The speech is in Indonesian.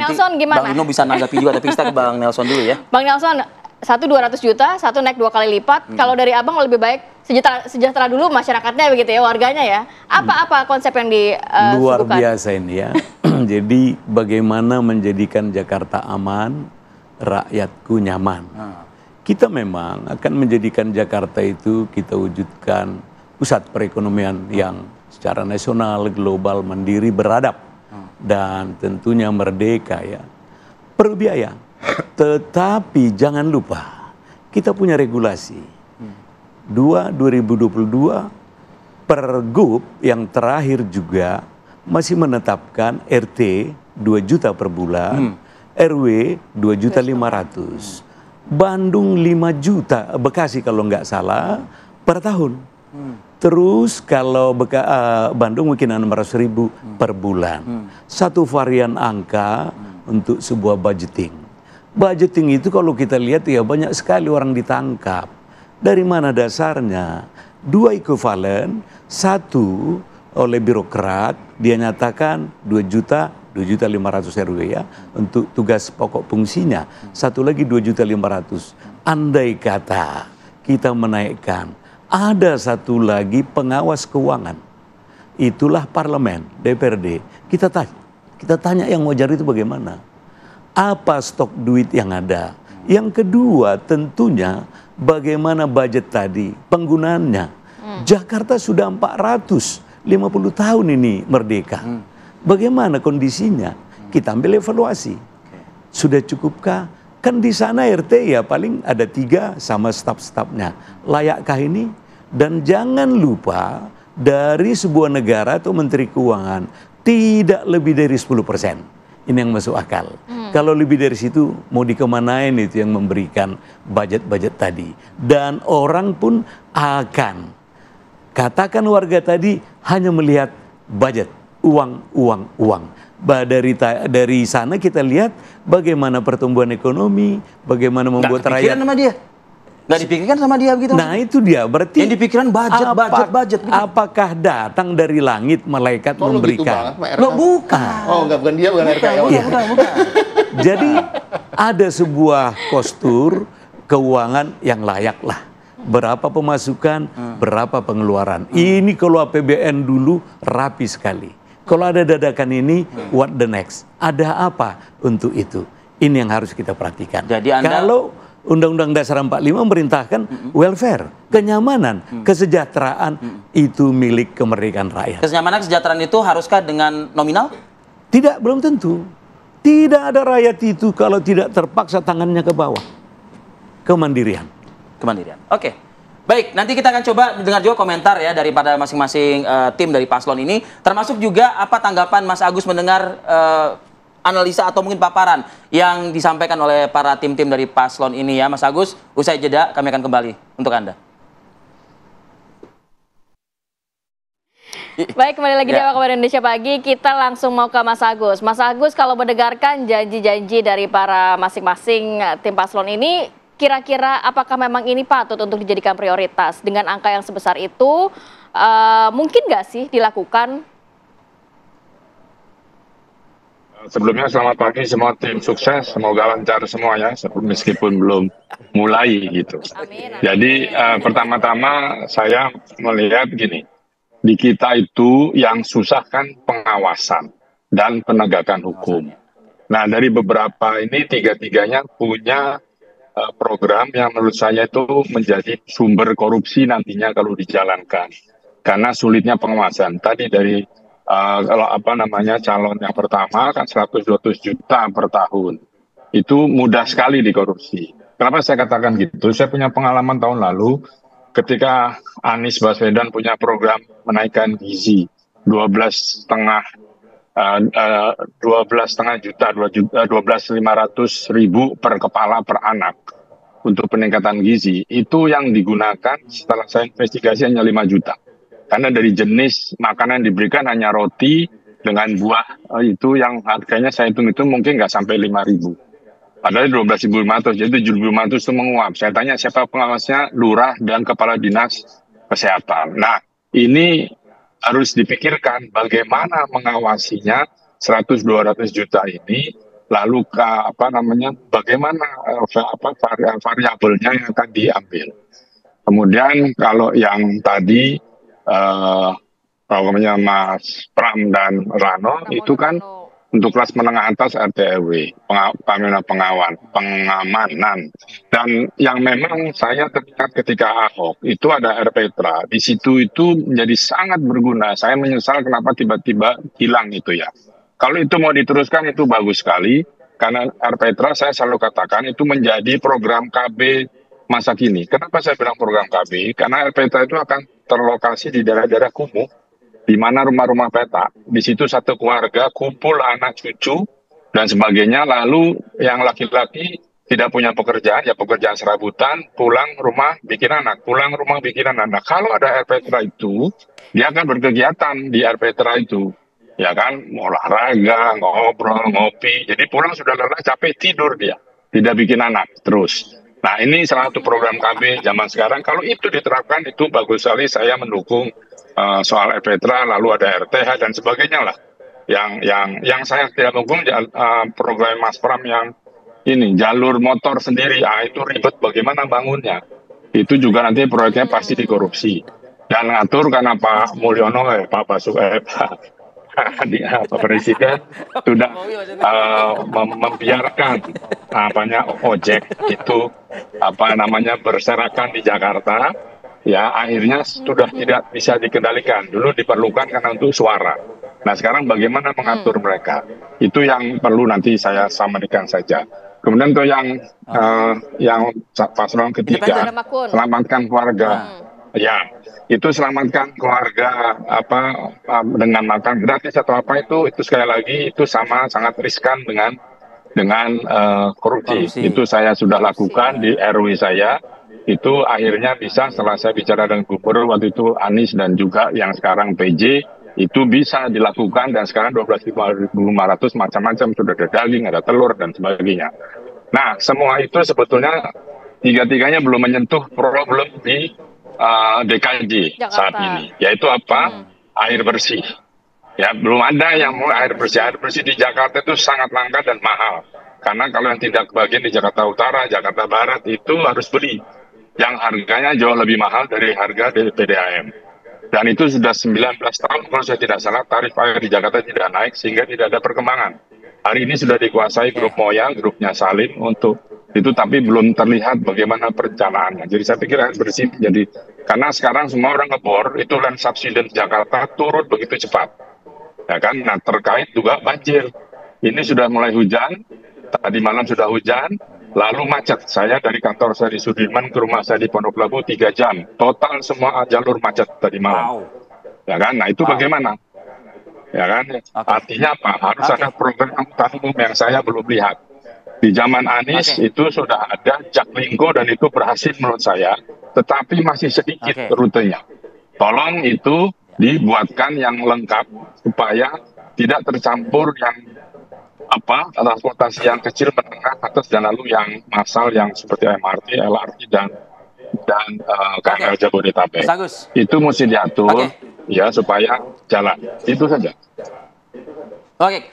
Nelson gimana? Bang Ino bisa nanggapi juga, tapi kita ke Bang Nelson dulu ya. Bang Nelson, 200 juta, satu naik 2 kali lipat. Kalau dari Abang lebih baik sejahtera dulu masyarakatnya begitu ya, warganya ya. Apa konsep yang luar disuguhkan? biasa ini ya. Jadi bagaimana menjadikan Jakarta aman, rakyatku nyaman. Kita memang akan menjadikan Jakarta itu kita wujudkan pusat perekonomian yang secara nasional, global, mandiri, beradab. Dan tentunya merdeka ya. Perlu biaya. Tetapi jangan lupa, kita punya regulasi. 2022 Pergub yang terakhir juga masih menetapkan RT 2 juta per bulan, RW 2.500.000. Bandung 5 juta, Bekasi kalau nggak salah, per tahun. Terus kalau Bandung mungkin 600.000 per bulan. Satu varian angka untuk sebuah budgeting. Budgeting itu kalau kita lihat ya banyak sekali orang ditangkap. Dari mana dasarnya? 2 ekuivalen, 1 oleh birokrat, dia nyatakan 2.500.000 RW ya, untuk tugas pokok fungsinya. Satu lagi 2.500.000. Andai kata kita menaikkan, ada satu lagi pengawas keuangan. Itulah parlemen, DPRD. Kita tanya yang wajar itu bagaimana? Apa stok duit yang ada? Yang kedua tentunya bagaimana budget tadi, penggunaannya. Jakarta sudah 450 tahun ini merdeka. Bagaimana kondisinya? Kita ambil evaluasi. Sudah cukupkah? Kan di sana RT ya paling ada 3 sama staf-stafnya. Layakkah ini? Dan jangan lupa dari sebuah negara atau menteri keuangan tidak lebih dari 10%. Ini yang masuk akal. Kalau lebih dari situ mau dikemanain itu yang memberikan budget-budget tadi. Dan orang pun akan, katakan warga tadi hanya melihat budget, uang. Dari sana kita lihat bagaimana pertumbuhan ekonomi, bagaimana membuat rakyat. Sama dia. Nggak dipikirkan sama dia begitu. Nah itu dia, berarti yang dipikirkan budget. Apakah datang dari langit malaikat memberikan? Loh bukan. Oh bukan dia, bukan RK. Bukan. Jadi ada sebuah postur keuangan yang layak lah. Berapa pemasukan, berapa pengeluaran. Ini kalau APBN dulu rapi sekali. Kalau ada dadakan ini, what the next? Ada apa untuk itu? Ini yang harus kita perhatikan. Jadi kalau Undang-Undang Dasar 45 memerintahkan welfare, kenyamanan, kesejahteraan itu milik kemerdekaan rakyat. Kenyamanan, kesejahteraan itu haruskah dengan nominal? Tidak, belum tentu. Tidak ada rakyat itu kalau tidak terpaksa tangannya ke bawah. Kemandirian. Oke. Baik, nanti kita akan coba dengar juga komentar ya daripada masing-masing tim dari paslon ini. Termasuk juga apa tanggapan Mas Agus mendengar analisa atau mungkin paparan yang disampaikan oleh para tim-tim dari paslon ini ya Mas Agus. Usai jeda kami akan kembali untuk Anda. Baik, kembali lagi di Kabar Indonesia Pagi. Kita langsung mau ke Mas Agus. Mas Agus, kalau mendengarkan janji-janji dari para masing-masing tim paslon ini, kira-kira apakah memang ini patut untuk dijadikan prioritas? Dengan angka yang sebesar itu, mungkin nggak sih dilakukan? Sebelumnya selamat pagi semua tim sukses, semoga lancar semua ya, meskipun belum mulai gitu. Amin. Jadi pertama-tama saya melihat gini, di kita itu yang susah kan pengawasan dan penegakan hukum. Nah dari beberapa ini tiga-tiganya punya program yang menurut saya itu menjadi sumber korupsi nantinya kalau dijalankan. Karena sulitnya pengawasan. Tadi dari calon yang pertama kan 100-200 juta per tahun. Itu mudah sekali dikorupsi. Kenapa saya katakan gitu? Saya punya pengalaman tahun lalu ketika Anies Baswedan punya program menaikkan gizi 12,5 juta, 12.500.000 per kepala per anak untuk peningkatan gizi. Itu yang digunakan setelah saya investigasi hanya 5 juta. Karena dari jenis makanan yang diberikan hanya roti dengan buah itu yang harganya saya hitung itu mungkin nggak sampai 5.000. Padahal 12.500, jadi 7.500 itu menguap. Saya tanya siapa pengawasnya, lurah dan kepala dinas kesehatan. Nah ini harus dipikirkan bagaimana mengawasinya 100-200 juta ini lalu bagaimana variabelnya yang akan diambil. Kemudian kalau yang tadi Mas Pram dan Rano itu kan untuk kelas menengah atas RT/RW, pengamanan. Dan yang memang saya teringat ketika Ahok itu ada RPtra. Di situ itu menjadi sangat berguna. Saya menyesal kenapa tiba-tiba hilang itu ya. Kalau itu mau diteruskan itu bagus sekali. Karena RPtra saya selalu katakan itu menjadi program KB masa kini. Kenapa saya bilang program KB? Karena RPtra itu akan terlokasi di daerah-daerah kumuh, di mana rumah-rumah peta. Di situ satu keluarga kumpul anak cucu dan sebagainya. Lalu yang laki-laki tidak punya pekerjaan, ya pekerjaan serabutan, pulang rumah bikin anak, pulang rumah bikin anak. Nah, kalau ada RPtra itu, dia akan berkegiatan di RPtra itu. Ya kan, olahraga, ngobrol, ngopi. Jadi pulang sudah lelah, capek, tidur dia. Tidak bikin anak terus. Nah, ini salah satu program KB zaman sekarang. Kalau itu diterapkan, itu bagus sekali. Saya mendukung soal RPtra, lalu ada RTH dan sebagainya lah. Yang saya tidak dukung program Mas Pram yang ini jalur motor sendiri. Itu ribet bagaimana bangunnya. Itu juga nanti proyeknya pasti dikorupsi. Dan ngatur karena Pak Mulyono, Pak Presiden sudah membiarkan ojek itu berserakan di Jakarta, ya akhirnya sudah tidak bisa dikendalikan. Dulu diperlukan karena untuk suara. Nah sekarang bagaimana mengatur mereka? Itu yang perlu nanti saya sampaikan saja. Kemudian tuh yang paslon ketiga, selamatkan keluarga. Ya, itu selamatkan keluarga dengan makan gratis atau apa itu sekali lagi itu sangat riskan dengan korupsi. Itu saya sudah lakukan di RW saya. Itu akhirnya bisa setelah saya bicara dengan gubernur waktu itu Anies dan juga yang sekarang PJ itu bisa dilakukan dan sekarang 12.500 macam-macam sudah ada daging, ada telur dan sebagainya. Nah, semua itu sebetulnya tiga-tiganya belum menyentuh problem di DKJ Jakarta saat ini, yaitu apa? Air bersih. Ya, belum ada yang mau air bersih. Air bersih di Jakarta itu sangat langka dan mahal. Karena kalau yang tidak bagian di Jakarta Utara, Jakarta Barat itu harus beli. Yang harganya jauh lebih mahal dari harga dari PDAM. Dan itu sudah 19 tahun kalau saya tidak salah tarif air di Jakarta tidak naik sehingga tidak ada perkembangan. Hari ini sudah dikuasai grup Moya, grupnya Salim untuk itu, tapi belum terlihat bagaimana perencanaannya. Jadi saya pikir air bersih jadi karena sekarang semua orang ngebor itu land subsidence Jakarta turun begitu cepat, ya kan? Nah terkait juga banjir, ini sudah mulai hujan, tadi malam sudah hujan, lalu macet. Saya dari kantor saya di Sudirman ke rumah saya di Pondok Labu 3 jam, total semua jalur macet tadi malam, ya kan? Nah itu bagaimana? Ya kan? Artinya apa? Harus ada program angkutan umum yang saya belum lihat. Di zaman Anies itu sudah ada Jaklingko dan itu berhasil menurut saya, tetapi masih sedikit rutenya. Tolong itu dibuatkan yang lengkap supaya tidak tercampur yang transportasi yang kecil, menengah, atas dan lalu yang massal yang seperti MRT, LRT dan KRL Jabodetabek. Itu mesti diatur ya supaya jalan. Itu saja. Oke,